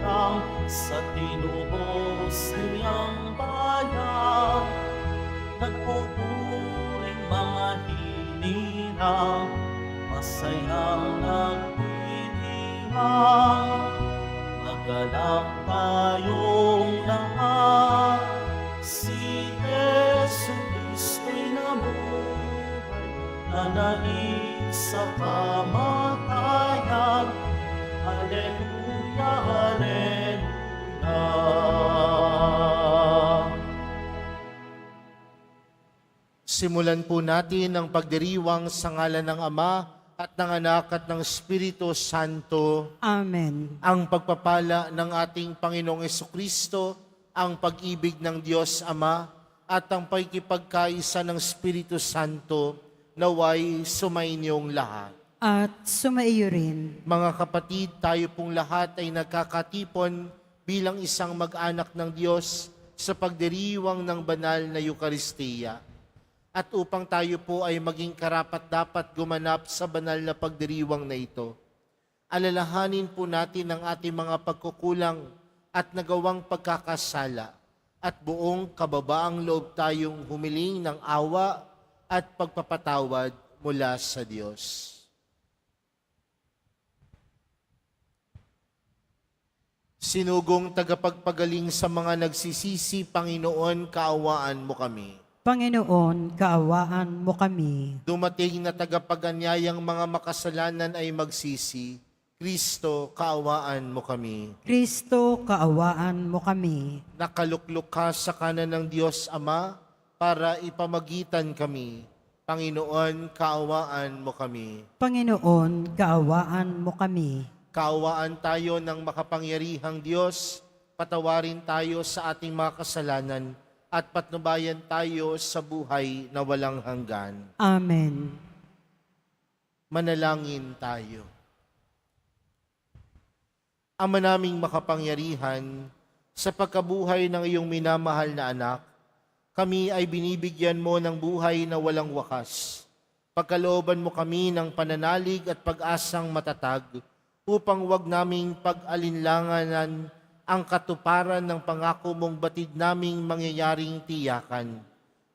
lang sa tinuos niyang bayan. Nagpupuring mga hinirang, masayang nagpipihang. Magalak tayong lahat, si Yesu Kristo'y nabuhay, nanaig sa kamatayan. Hallelujah, Hallelujah. Simulan po natin ang pagdiriwang sa ngalan ng Ama at ng Anak at ng Espiritu Santo. Amen. Ang pagpapala ng ating Panginoong Jesucristo, ang pag-ibig ng Diyos Ama, at ang pakikipagkaisa ng Espiritu Santo, naway sumainyong lahat. At sumaiyo rin. Mga kapatid, tayo pong lahat ay nagkakatipon bilang isang mag-anak ng Diyos sa pagdiriwang ng banal na Eukaristiya. At upang tayo po ay maging karapat-dapat gumanap sa banal na pagdiriwang na ito, alalahanin po natin ang ating mga pagkukulang at nagawang pagkakasala at buong kababaang loob tayong humiling ng awa at pagpapatawad mula sa Diyos. Sinugong tagapagpagaling sa mga nagsisisi, Panginoon, kaawaan mo kami. Panginoon, kaawaan mo kami. Dumating na tagapaganyayang mga makasalanan ay magsisi, Kristo, kaawaan mo kami. Kristo, kaawaan mo kami. Nakaluklok ka sa kanan ng Diyos Ama para ipamagitan kami. Panginoon, kaawaan mo kami. Panginoon, kaawaan mo kami. Kaawaan tayo ng makapangyarihang Diyos, patawarin tayo sa ating mga kasalanan, at patnubayan tayo sa buhay na walang hanggan. Amen. Manalangin tayo. Ama naming makapangyarihan, sa pagkabuhay ng iyong minamahal na anak, kami ay binibigyan mo ng buhay na walang wakas. Pagkalooban mo kami ng pananalig at pag-asang matatag, upang wag naming pag-alinlanganan ang katuparan ng pangako mong batid naming mangyayaring tiyakan.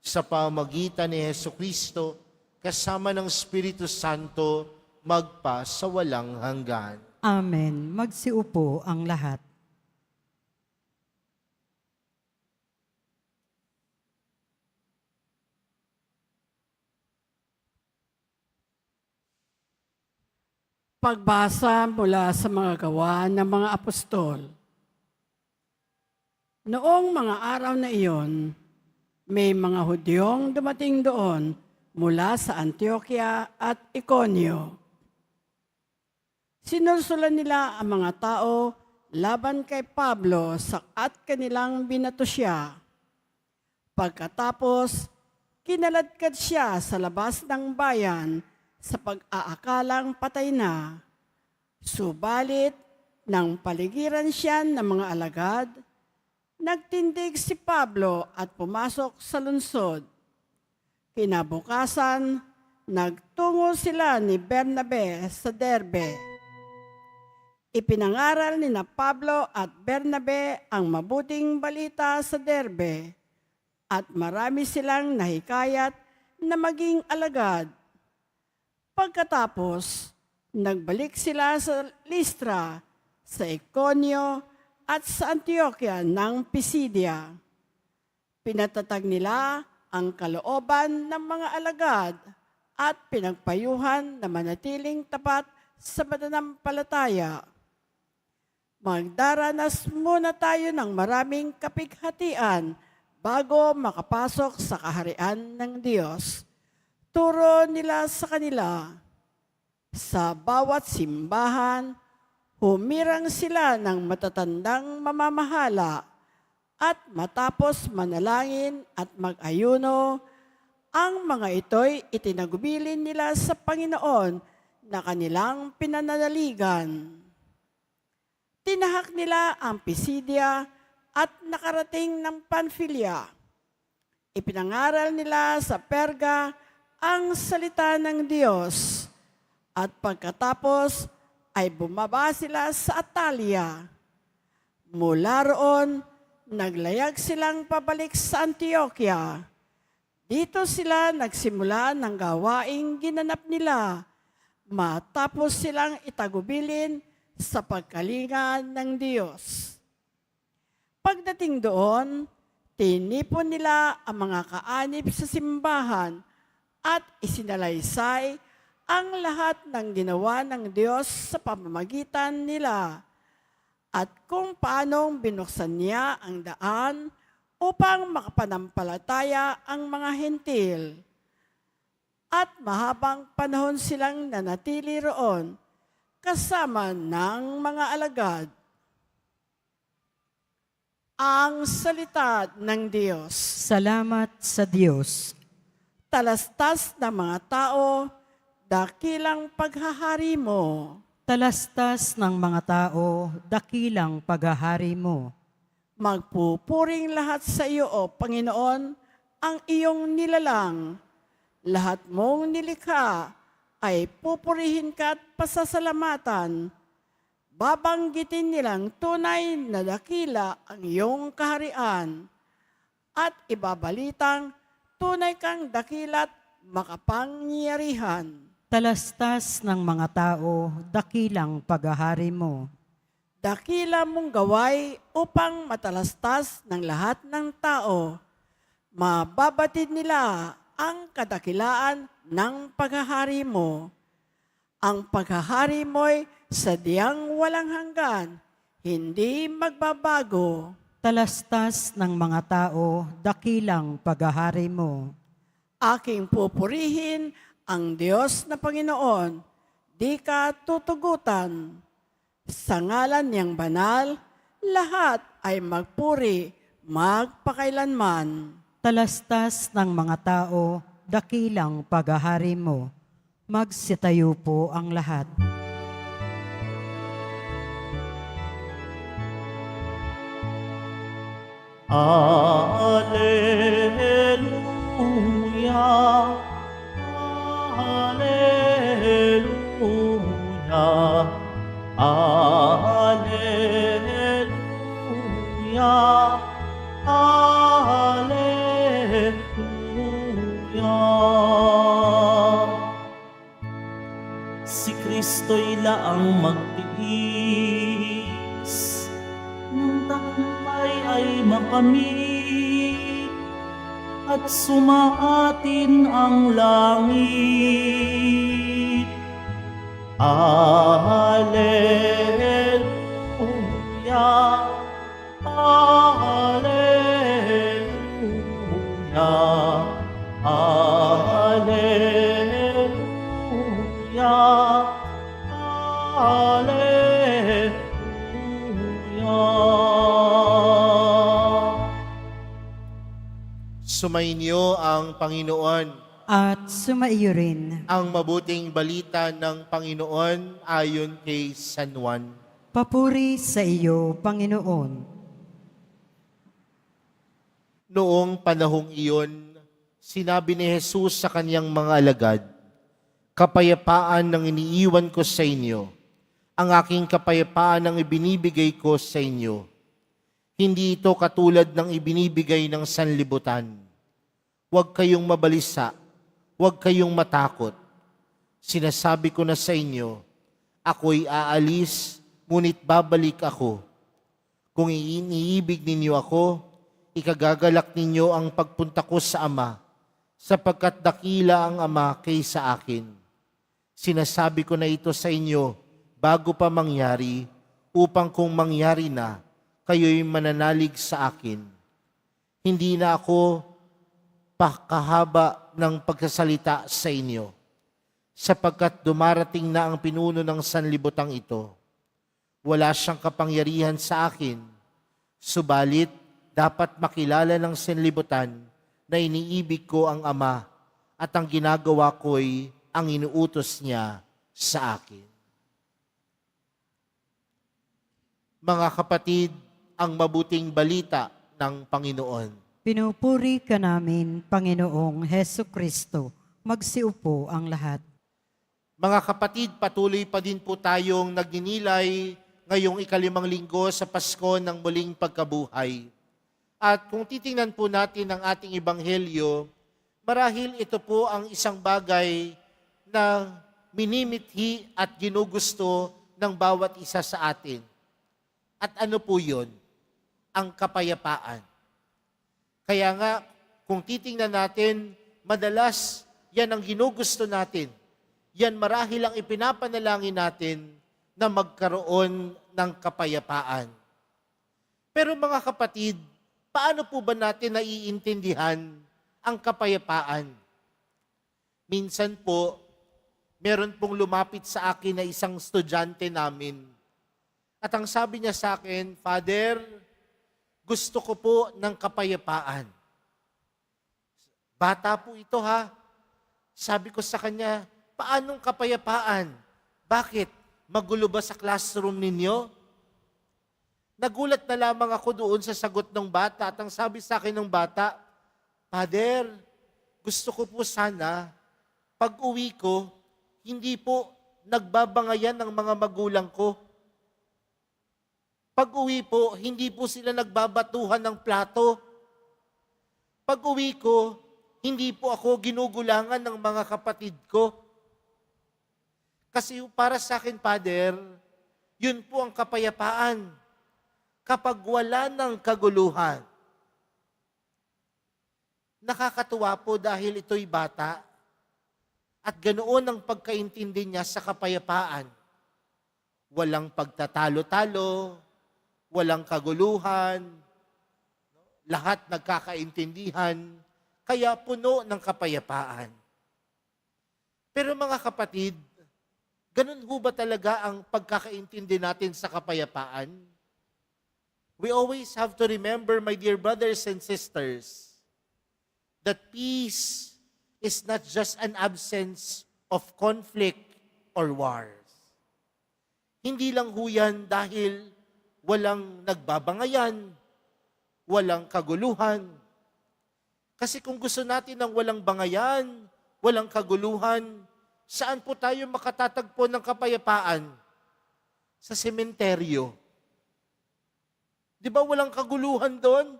Sa pamagitan ni Jesucristo, kasama ng Espiritu Santo, magpa sa walang hanggan. Amen. Magsiupo ang lahat. Pagbasa mula sa mga gawa ng mga apostol. Noong mga araw na iyon, may mga Hudyong dumating doon mula sa Antioquia at Iconio. Sinursulan nila ang mga tao laban kay Pablo at kanilang binato siya. Pagkatapos, kinaladkad siya sa labas ng bayan sa pag-aakalang patay na. Subalit, nang paligiran siya ng mga alagad, nagtindig si Pablo at pumasok sa lungsod. Kinabukasan, nagtungo sila ni Bernabe sa Derbe. Ipinangaral ni na Pablo at Bernabe ang mabuting balita sa Derbe at marami silang nahikayat na maging alagad. Pagkatapos, nagbalik sila sa Listra, sa Iconio, at sa Antioquia ng Pisidia. Pinatatag nila ang kalooban ng mga alagad at pinagpayuhan na manatiling tapat sa pananampalataya. Magdaranas muna tayo ng maraming kapighatian bago makapasok sa kaharian ng Diyos. Turo nila sa kanila, sa bawat simbahan, humirang sila ng matatandang mamamahala at matapos manalangin at mag-ayuno, ang mga ito'y itinagubilin nila sa Panginoon na kanilang pinananaligan. Tinahak nila ang Pisidia at nakarating ng Panfilia. Ipinangaral nila sa Perga ang salita ng Diyos at pagkatapos ay bumaba sila sa Atalia. Mula roon, naglayag silang pabalik sa Antioquia. Dito sila nagsimula ng gawaing ginanap nila matapos silang itagubilin sa pagkalinga ng Diyos. Pagdating doon, tinipon nila ang mga kaanib sa simbahan at isinalaysay ang lahat ng ginawa ng Diyos sa pamamagitan nila at kung paanong binuksan niya ang daan upang makapanampalataya ang mga hentil. At mahabang panahon silang nanatili roon kasama ng mga alagad. Ang salita ng Diyos. Salamat sa Diyos. Talastas ng mga tao, dakilang paghahari mo. Talastas ng mga tao, dakilang paghahari mo. Magpupuring lahat sa iyo, O Panginoon, ang iyong nilalang. Lahat mong nilikha ay pupurihin ka at pasasalamatan. Babanggitin nilang tunay na dakila ang iyong kaharian at ibabalitang tunay kang dakila't makapangyarihan. Talastas ng mga tao, dakilang paghahari mo. Dakila mong gaway upang matalastas ng lahat ng tao. Mababatid nila ang kadakilaan ng paghahari mo. Ang paghahari mo'y sadyang walang hanggan, hindi magbabago. Talastas ng mga tao, dakilang paghahari mo. Aking pupurihin ang Diyos na Panginoon, di ka tutugutan. Sa ngalan niyang banal, lahat ay magpuri, magpakailanman. Talastas ng mga tao, dakilang paghahari mo. Magsitayo po ang lahat. Alleluia, Alleluia, Alleluia, Alleluia. Si Kristo'y laang magtiis, ng tagumpay ay makamit, at sumaatin ang langit. Alleluia, Alleluia, Alleluia, Alleluia. Sumainyo ang Panginoon. At sumaiyo rin, Ang mabuting balita ng Panginoon ayon kay San Juan. papuri sa iyo, Panginoon. Noong panahong iyon, sinabi ni Jesus sa kanyang mga alagad, "Kapayapaan ang iniiwan ko sa inyo, ang aking kapayapaan ang ibinibigay ko sa inyo. Hindi ito katulad ng ibinibigay ng sanlibutan. Huwag kayong mabalisa, huwag kayong matakot. Sinasabi ko na sa inyo, ako'y aalis, ngunit babalik ako. Kung iniibig ninyo ako, ikagagalak ninyo ang pagpunta ko sa Ama, sapagkat dakila ang Ama kaysa akin. Sinasabi ko na ito sa inyo bago pa mangyari, upang kung mangyari na, kayo'y mananalig sa akin. Hindi na ako pakahaba ng pagsasalita sa inyo, sapagkat dumarating na ang pinuno ng sanlibutang ito. Wala siyang kapangyarihan sa akin, subalit dapat makilala ng sanlibutan na iniibig ko ang Ama at ang ginagawa ko'y ang inuutos niya sa akin." Mga kapatid, ang mabuting balita ng Panginoon. Pinupuri ka namin, Panginoong Heso Kristo. Magsiupo ang lahat. Mga kapatid, patuloy pa din po tayong nagninilay ngayong ikalimang linggo sa Pasko ng muling pagkabuhay. At kung titingnan po natin ang ating ebanghelyo, marahil ito po ang isang bagay na minimithi at ginugusto ng bawat isa sa atin. At ano po yun? Ang kapayapaan. Kaya nga, kung titingnan natin, madalas yan ang ginugusto natin. Yan marahil ang ipinapanalangin natin na magkaroon ng kapayapaan. Pero mga kapatid, paano po ba natin naiintindihan ang kapayapaan? Minsan po, meron pong lumapit sa akin na isang estudyante namin. At ang sabi niya sa akin, Father, gusto ko po ng kapayapaan. Bata po ito ha. Sabi ko sa kanya, paanong kapayapaan? Bakit? Magulo ba sa classroom ninyo? Nagulat na lamang ako doon sa sagot ng bata at ang sabi sa akin ng bata, Father, gusto ko po sana, pag uwi ko, hindi po nagbabangayan ng mga magulang ko. Pag uwi po, hindi po sila nagbabatuhan ng plato. Pag uwi ko, hindi po ako ginugulangan ng mga kapatid ko. Kasi para sa akin, Father, yun po ang kapayapaan. Kapag wala ng kaguluhan. Nakakatuwa po dahil ito'y bata at ganoon ang pagkaintindi niya sa kapayapaan. Walang pagtatalo-talo, walang kaguluhan, lahat nagkakaintindihan, kaya puno ng kapayapaan. Pero mga kapatid, ganun ho ba talaga ang pagkakaintindi natin sa kapayapaan? We always have to remember, my dear brothers and sisters, that peace is not just an absence of conflict or wars. Hindi lang ho yan dahil walang nagbabangayan, walang kaguluhan. Kasi kung gusto natin ng walang bangayan, walang kaguluhan, saan po tayo makatatagpo ng kapayapaan? Sa sementeryo. Di ba walang kaguluhan doon?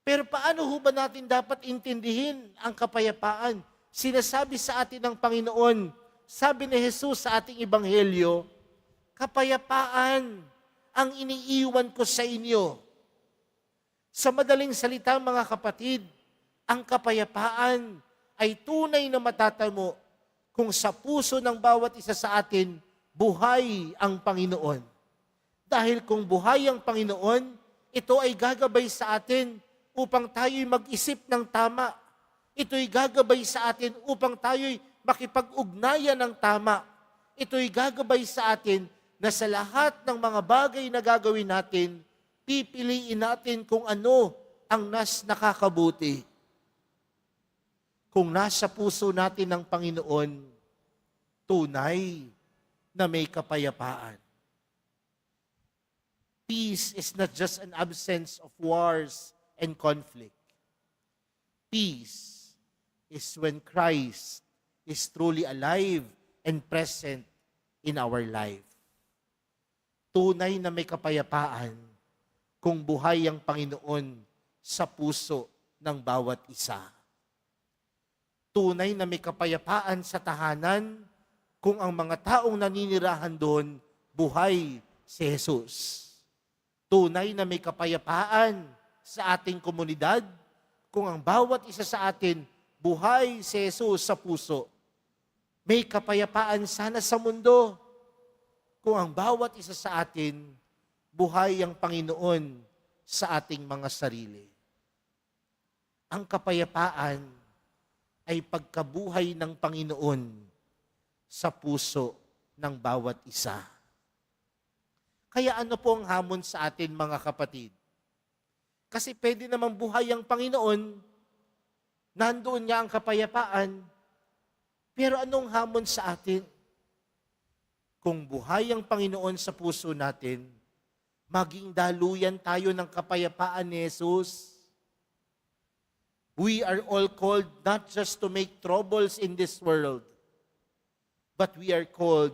Pero paano ho ba natin dapat intindihin ang kapayapaan? Sinasabi sa atin ng Panginoon, sabi ni Jesus sa ating ebanghelyo, kapayapaan ang iniiwan ko sa inyo. Sa madaling salita mga kapatid, ang kapayapaan ay tunay na matatamo kung sa puso ng bawat isa sa atin, buhay ang Panginoon. Dahil kung buhay ang Panginoon, ito ay gagabay sa atin upang tayo'y mag-isip ng tama. Ito'y gagabay sa atin upang tayo'y makipag-ugnayan ng tama. Ito'y gagabay sa atin na sa lahat ng mga bagay na gagawin natin, pipiliin natin kung ano ang nakakabuti. Kung nasa puso natin ng Panginoon, tunay na may kapayapaan. Peace is not just an absence of wars and conflict. Peace is when Christ is truly alive and present in our life. Tunay na may kapayapaan kung buhay ang Panginoon sa puso ng bawat isa. Tunay na may kapayapaan sa tahanan kung ang mga taong naninirahan doon buhay si Jesus. Tunay na may kapayapaan sa ating komunidad kung ang bawat isa sa atin buhay si Jesus sa puso. May kapayapaan sana sa mundo kung ang bawat isa sa atin buhay ang Panginoon sa ating mga sarili. Ang kapayapaan ay pagkabuhay ng Panginoon sa puso ng bawat isa. Kaya ano po ang hamon sa atin mga kapatid? Kasi pwede namang buhay ang Panginoon, nandoon niya ang kapayapaan, pero anong hamon sa atin? Kung buhay ang Panginoon sa puso natin, maging daluyan tayo ng kapayapaan ni Jesus. We are all called not just to make troubles in this world, but we are called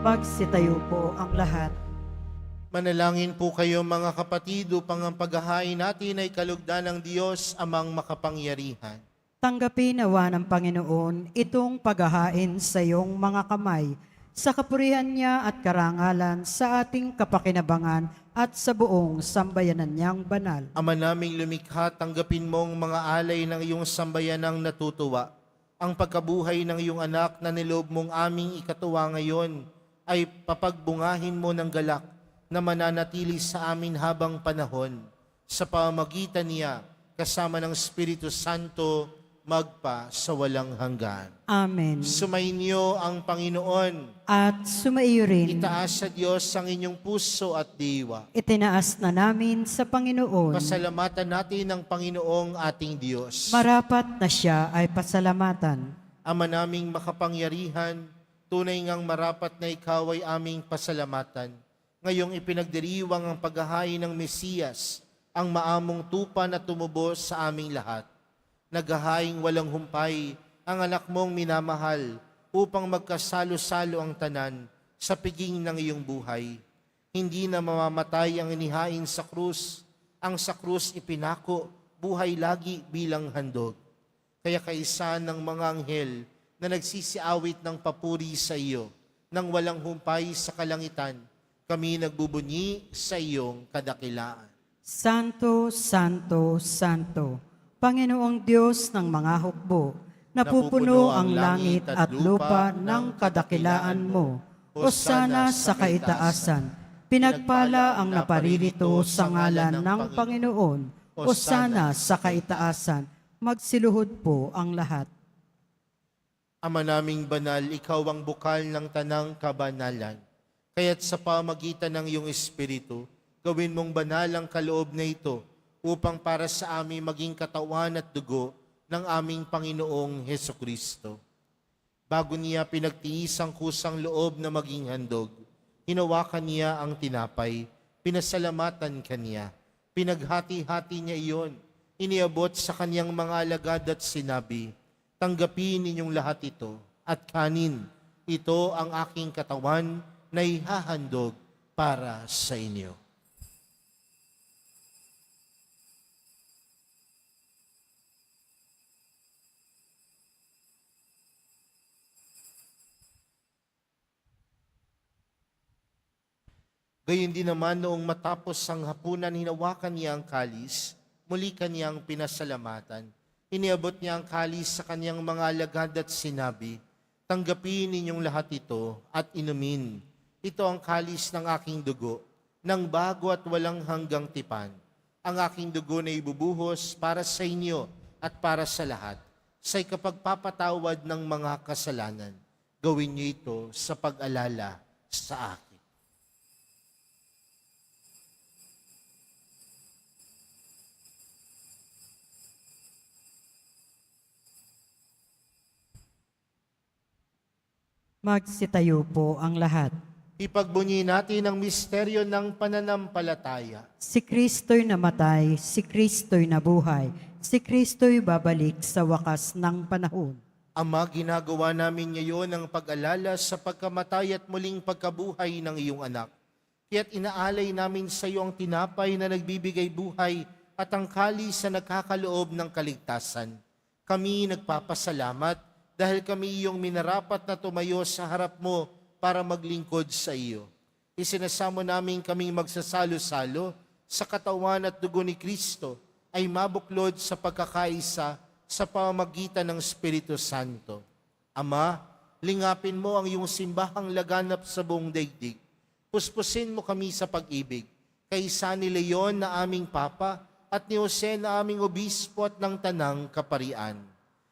Magsitayo po ang lahat. Manalangin po kayo mga kapatid upang ang paghahain natin ay kalugdan ng Diyos amang makapangyarihan. Tanggapin nawa ng Panginoon itong paghahain sa iyong mga kamay, sa kapurihan niya at karangalan sa ating kapakinabangan at sa buong sambayanan niyang banal. Ama naming lumikha, tanggapin mong mga alay ng iyong sambayanang natutuwa. Ang pagkabuhay ng iyong anak na niloob mong aming ikatuwa ngayon ay papagbungahin mo ng galak na mananatili sa amin habang panahon. Sa pamamagitan niya, kasama ng Espiritu Santo, magpa sa walang hanggan. Amen. Sumainyo ang Panginoon. At sumaiyo rin, Itaas sa Diyos ang inyong puso at diwa. itinaas na namin sa Panginoon. Pasalamatan natin ang Panginoong ating Diyos. Marapat na siya ay pasalamatan. Ama naming makapangyarihan, tunay ngang marapat na ikaw ay aming pasalamatan. Ngayong ipinagdiriwang ang paghahain ng Mesiyas, ang maamong tupa na tumubos sa aming lahat. Naghahaing walang humpay ang anak mong minamahal upang magkasalo-salo ang tanan sa piging ng iyong buhay. Hindi na mamamatay ang inihain sa krus, ang sa krus ipinako, buhay lagi bilang handog. Kaya kaisa ng mga anghel na nagsisiawit ng papuri sa iyo, nang walang humpay sa kalangitan, kami nagbubunyi sa iyong kadakilaan. Santo, Santo, Santo, Panginoong Diyos ng mga hukbo, napupuno ang langit at lupa ng kadakilaan mo. Hosana sa kaitaasan, pinagpala ang naparirito sa ngalan ng Panginoon. Hosana sa kaitaasan, magsiluhod po ang lahat. Ama naming banal, ikaw ang bukal ng tanang kabanalan. Kaya't sa pamagitan ng iyong Espiritu, gawin mong banal ang kaloob na ito upang para sa amin maging katawan at dugo ng aming Panginoong Hesukristo. Bago niya pinagtiis ang kusang loob na maging handog, hinawakan niya ang tinapay, pinasalamatan kaniya, pinaghati-hati niya iyon, iniabot sa kanyang mga alagad at sinabi, tanggapin ninyong lahat ito at kanin, ito ang aking katawan na ihahandog para sa inyo. Gayon din naman noong matapos ang hapunan, hinawakan niya ang kalis, muli kanyang pinasalamatan. Iniabot niya ang kalis sa kanyang mga alagad at sinabi, tanggapin ninyong lahat ito at inumin. Ito ang kalis ng aking dugo, ng bago at walang hanggang tipan. Ang aking dugo na ibubuhos para sa inyo at para sa lahat, sa ikapagpapatawad ng mga kasalanan. Gawin niyo ito sa pag-alala sa akin. Magsitayo po ang lahat. Ipagbunyi natin ang misteryo ng pananampalataya. Si Kristo'y namatay, si Kristo'y nabuhay, si Kristo'y babalik sa wakas ng panahon. Ama, ginagawa namin ngayon ang pag-alala sa pagkamatay at muling pagkabuhay ng iyong anak. Kaya't inaalay namin sa iyo ang tinapay na nagbibigay buhay at ang kalis na nagkakaloob ng kaligtasan. Kami nagpapasalamat dahil kami iyong minarapat na tumayo sa harap mo para maglingkod sa iyo. Isinasamo namin kaming magsasalo-salo sa katawan at dugo ni Kristo ay mabuklod sa pagkakaisa sa pamamagitan ng Espiritu Santo. Ama, lingapin mo ang iyong simbahang laganap sa buong daigdig. Puspusin mo kami sa pag-ibig, kaysa ni Leon na aming Papa at ni Jose na aming Obispo at ng Tanang Kaparian.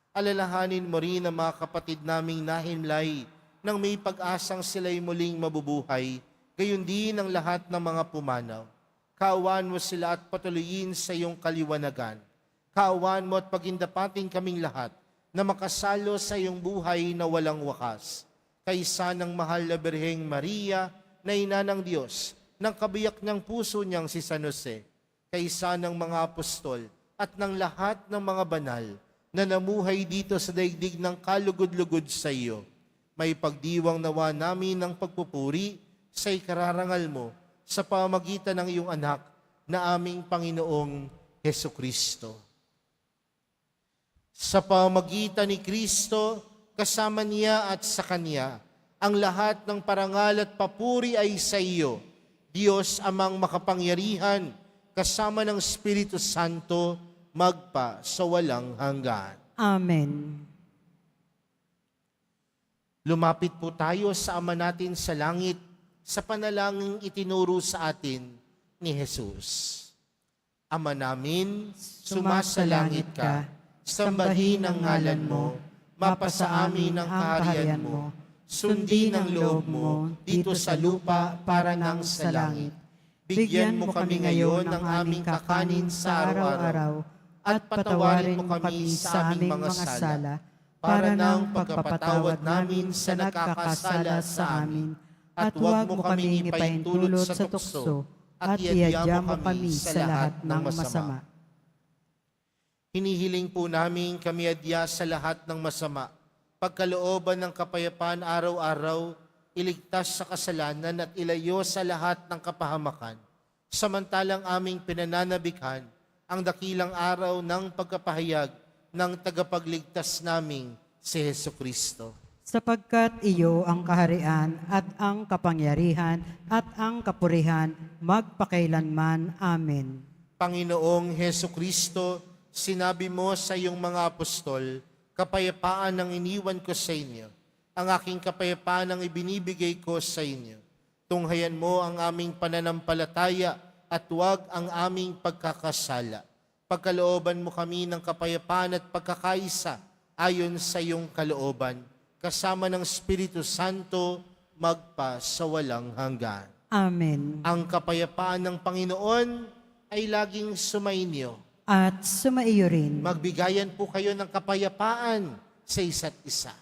Alalahanin mo rin ang mga kapatid naming nahimlay nang may pag-asang sila'y muling mabubuhay, gayon din ang lahat ng mga pumanaw. Kaawaan mo sila at patuloyin sa iyong kaliwanagan. Kaawaan mo at pagindapatin kaming lahat na makasalo sa iyong buhay na walang wakas. Kaysa ng mahal na Birheng Maria na ina ng Diyos, ng kabiyak niyang puso niyang si San Jose, kaysa ng mga apostol at ng lahat ng mga banal na namuhay dito sa daigdig ng kalugod-lugod sa iyo. may pagdiwang nawa namin ng pagpupuri sa ikararangal mo sa pamagitan ng iyong anak na aming Panginoong Hesukristo. Sa pamagitan ni Kristo, kasama niya at sa Kanya, ang lahat ng parangal at papuri ay sa iyo, Diyos amang makapangyarihan, kasama ng Espiritu Santo, magpa sa walang hanggan. Amen. Lumapit po tayo sa Ama natin sa langit sa panalangin itinuro sa atin ni Jesus. Ama namin, sumasalangit ka, sambahin ang ngalan mo, mapasa amin ang kaharian mo, sundin ang loob mo dito sa lupa para nang sa langit. Bigyan mo kami ngayon ng aming kakanin sa araw-araw at patawarin mo kami sa aming mga sala para ng pagpapatawad namin sa nagkakasala sa amin. At huwag mo kaming ipaintulot sa tukso at iadya mo kami sa lahat ng masama. Hinihiling po namin kami adya sa lahat ng masama, pagkalooban ng kapayapaan araw-araw, iligtas sa kasalanan at ilayo sa lahat ng kapahamakan. Samantalang aming pinananabikhan ang dakilang araw ng pagkapahayag ng tagapagligtas naming si Hesukristo. Sapagkat iyo ang kaharian at ang kapangyarihan at ang kapurihan magpakailanman. Amen. Panginoong Hesukristo, sinabi mo sa iyong mga apostol, kapayapaan ang iniwan ko sa inyo. Ang aking kapayapaan ang ibinibigay ko sa inyo. Tunghayan mo ang aming pananampalataya at huwag ang aming pagkakasala. Pagkalooban mo kami ng kapayapaan at pagkakaisa ayon sa iyong kalooban, kasama ng Espiritu Santo, magpa sa walang hanggan. Amen. Ang kapayapaan ng Panginoon ay laging sumainyo. At sumaiyo rin. Magbigayan po kayo ng kapayapaan sa isa't isa.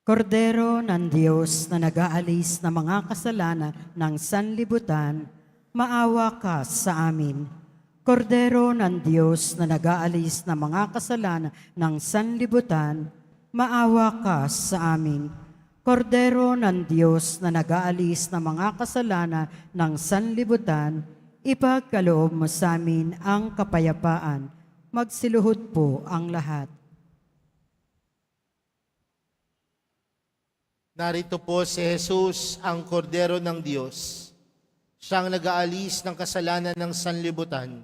Kordero ng Diyos na nag-aalis ng mga kasalanan ng sanlibutan, maawa ka sa amin. Kordero ng Diyos na nag-aalis ng mga kasalanan ng sanlibutan, maawa ka sa amin. Kordero ng Diyos na nag-aalis ng mga kasalanan ng sanlibutan, ipagkaloob mo sa amin ang kapayapaan. Magsiluhod po ang lahat. Narito po si Jesus, ang Kordero ng Diyos. Siyang nag-aalis ng kasalanan ng sanlibutan.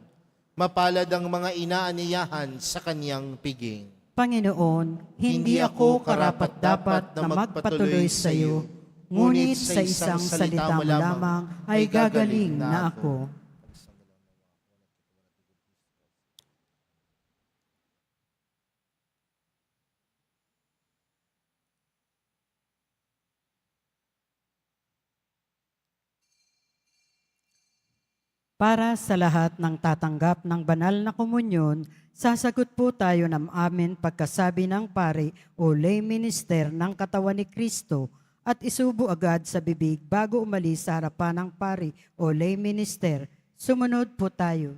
Mapalad ang mga inaaniyahan sa kanyang piging. Panginoon, hindi ako karapat-dapat na magpatuloy sa iyo, ngunit sa isang salita mo lamang ay gagaling na ako. Para sa lahat ng tatanggap ng banal na komunyon, sasagot po tayo ng amin pagkasabi ng pari o lay minister ng katawan ni Kristo at isubo agad sa bibig bago umalis sa harapan ng pari o lay minister. Sumunod po tayo.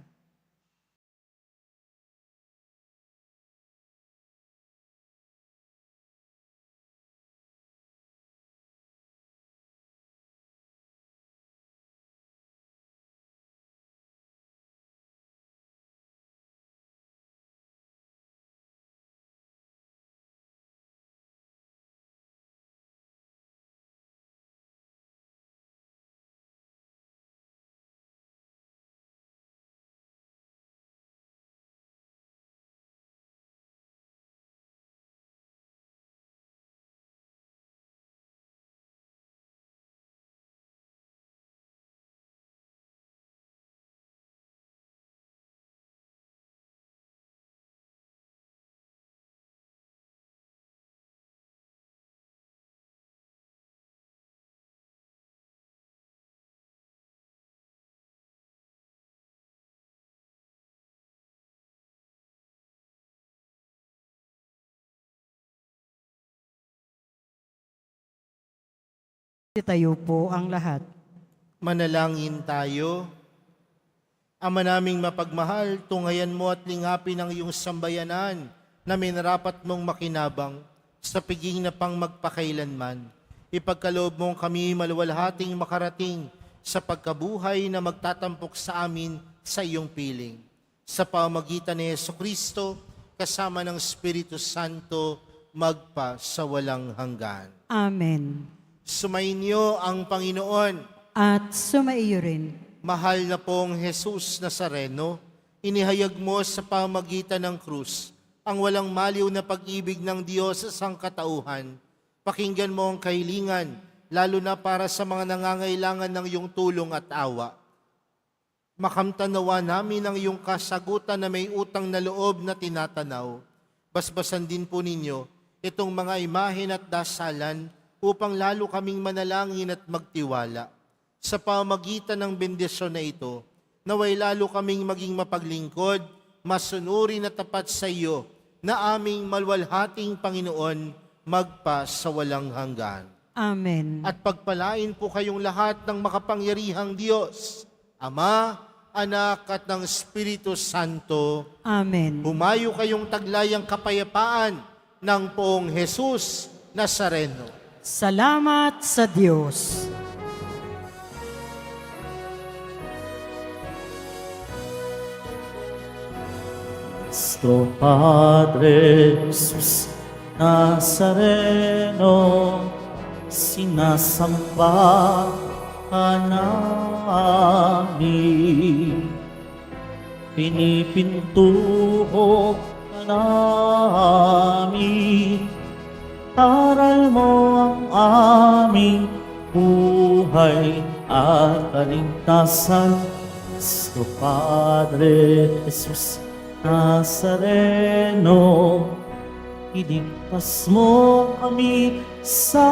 Tayo po ang lahat. Manalangin tayo. Ama naming mapagmahal, tungayan mo at lingapin ang iyong sambayanan na minarapat mong makinabang sa piging na pang magpakailanman. Ipagkaloob mong kami maluwalhating makarating sa pagkabuhay na magtatampok sa amin sa iyong piling. Sa pamamagitan ni Jesucristo, kasama ng Espiritu Santo, magpa sa walang hanggan. Amen. Sumainyo ang Panginoon. At sumaiyo rin. Mahal na pong Jesus Nazareno, inihayag mo sa pamamagitan ng krus ang walang maliw na pag-ibig ng Diyos sa sangkatauhan. Pakinggan mo ang kahilingan, lalo na para sa mga nangangailangan ng iyong tulong at awa. Makamtanawa namin ang iyong kasagutan na may utang na loob na tinatanaw. Basbasan din po ninyo itong mga imahen at dasalan upang lalo kaming manalangin at magtiwala. Sa pamagitan ng bendisyon na ito, naway lalo kaming maging mapaglingkod, masunurin at tapat sa iyo, na aming malwalhating Panginoon, magpa sa walang hanggan. Amen. At pagpalain po kayong lahat ng makapangyarihang Diyos, Ama, Anak at ng Espiritu Santo. Amen. Humayo kayong taglayang kapayapaan ng poong Jesus Nazareno. Salamat sa Diyos. Nuestro Padre Jesus Nazareno, sinasamba ka namin. Pinipintuho ka namin. Aral mo ang aming buhay at kaligtasan. Nuestro Padre Jesus Nazareno, iligtas mo kami sa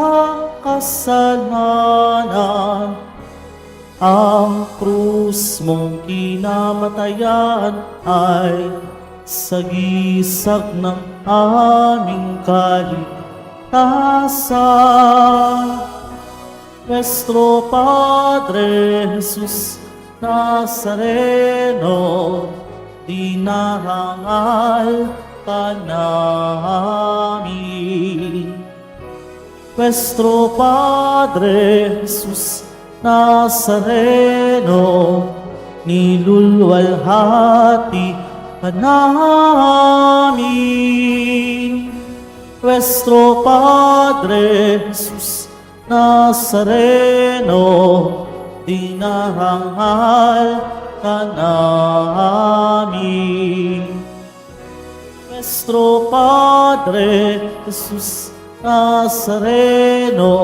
kasalanan. Ang krus mong kinamatayan ay sagisag ng aming kaligtasan. Nuestro Padre Jesus Nazareno, dinahangal ka namin. Nuestro Padre Jesus Nazareno, nilulwalhati ka namin. Nuestro Padre Jesus Nazareno, dinahangal ka namin. Nuestro Padre Jesus Nazareno,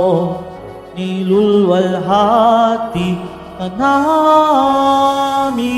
nilulwalhati ka namin.